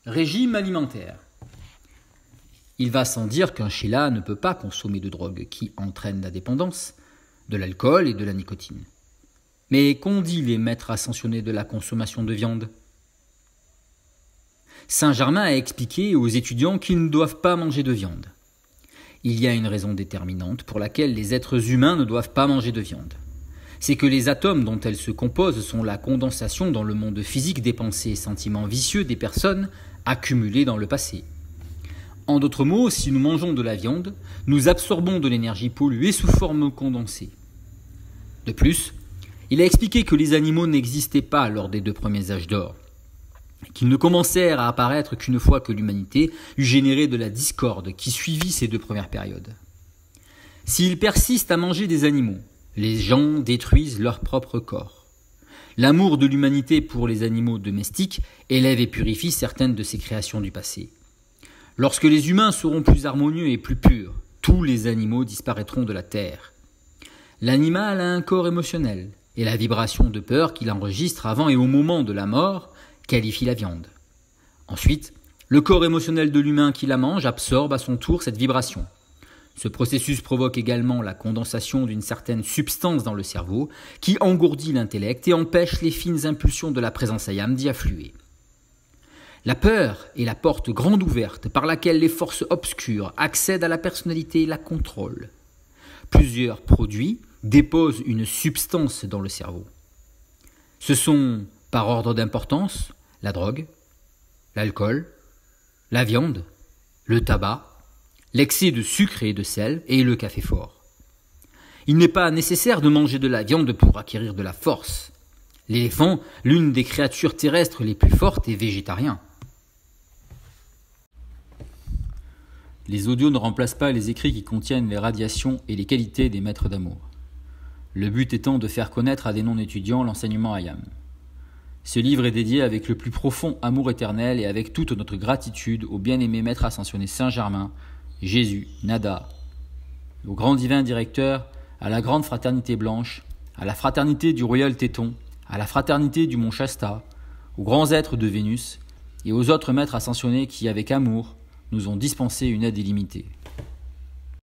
Régime alimentaire. Il va sans dire qu'un Sheila ne peut pas consommer de drogue qui entraîne la dépendance, de l'alcool et de la nicotine. Mais qu'ont dit les maîtres ascensionnés de la consommation de viande ? Saint Germain a expliqué aux étudiants qu'ils ne doivent pas manger de viande. Il y a une raison déterminante pour laquelle les êtres humains ne doivent pas manger de viande. C'est que les atomes dont elle se compose sont la condensation dans le monde physique des pensées et sentiments vicieux des personnes accumulés dans le passé. En d'autres mots, si nous mangeons de la viande, nous absorbons de l'énergie polluée sous forme condensée. De plus, il a expliqué que les animaux n'existaient pas lors des 2 premiers âges d'or, qu'ils ne commencèrent à apparaître qu'une fois que l'humanité eut généré de la discorde qui suivit ces 2 premières périodes. S'ils persistent à manger des animaux, les gens détruisent leur propre corps. L'amour de l'humanité pour les animaux domestiques élève et purifie certaines de ces créations du passé. Lorsque les humains seront plus harmonieux et plus purs, tous les animaux disparaîtront de la terre. L'animal a un corps émotionnel, et la vibration de peur qu'il enregistre avant et au moment de la mort qualifie la viande. Ensuite, le corps émotionnel de l'humain qui la mange absorbe à son tour cette vibration. Ce processus provoque également la condensation d'une certaine substance dans le cerveau qui engourdit l'intellect et empêche les fines impulsions de la présence ayam d'y affluer. La peur est la porte grande ouverte par laquelle les forces obscures accèdent à la personnalité et la contrôlent. Plusieurs produits déposent une substance dans le cerveau. Ce sont, par ordre d'importance, la drogue, l'alcool, la viande, le tabac, l'excès de sucre et de sel et le café fort. Il n'est pas nécessaire de manger de la viande pour acquérir de la force. L'éléphant, l'une des créatures terrestres les plus fortes, est végétarien. Les audios ne remplacent pas les écrits qui contiennent les radiations et les qualités des maîtres d'amour. Le but étant de faire connaître à des non-étudiants l'enseignement ayam. Ce livre est dédié avec le plus profond amour éternel et avec toute notre gratitude au bien-aimé maître ascensionné Saint Germain, Jésus, Nada, au grand divin directeur, à la grande fraternité blanche, à la fraternité du royal Téton, à la fraternité du mont Shasta, aux grands êtres de Vénus et aux autres maîtres ascensionnés qui, avec amour, nous ont dispensé une aide illimitée.